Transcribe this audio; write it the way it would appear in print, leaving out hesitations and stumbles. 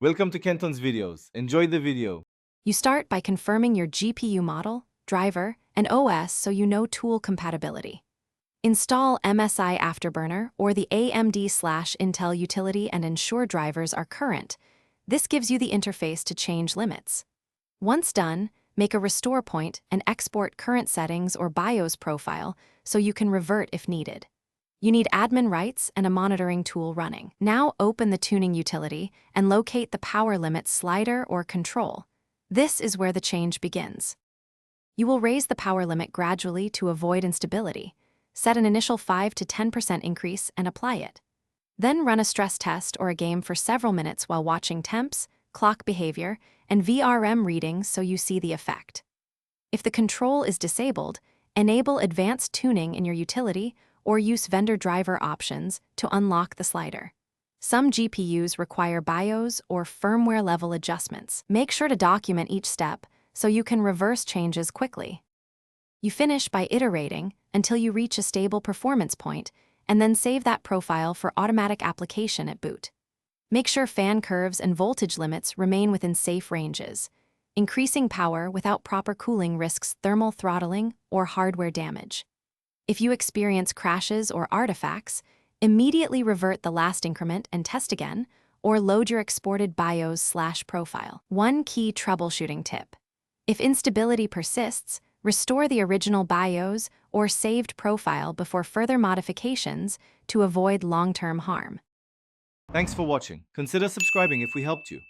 Welcome to Kenton's videos. Enjoy the video. You start by confirming your GPU model, driver, and OS so you know tool compatibility. Install MSI Afterburner or the AMD/Intel utility and ensure drivers are current. This gives you the interface to change limits. Once done, make a restore point and export current settings or BIOS profile so you can revert if needed. You need admin rights and a monitoring tool running. Now open the tuning utility and locate the power limit slider or control. This is where the change begins. You will raise the power limit gradually to avoid instability. Set an initial 5 to 10% increase and apply it. Then run a stress test or a game for several minutes while watching temps, clock behavior, and VRM readings so you see the effect. If the control is disabled, enable advanced tuning in your utility or use vendor driver options to unlock the slider. Some GPUs require BIOS or firmware level adjustments. Make sure to document each step so you can reverse changes quickly. You finish by iterating until you reach a stable performance point and then save that profile for automatic application at boot. Make sure fan curves and voltage limits remain within safe ranges. Increasing power without proper cooling risks thermal throttling or hardware damage. If you experience crashes or artifacts, immediately revert the last increment and test again, or load your exported BIOS/profile. One key troubleshooting tip. If instability persists, restore the original BIOS or saved profile before further modifications to avoid long-term harm. Thanks for watching. Consider subscribing if we helped you.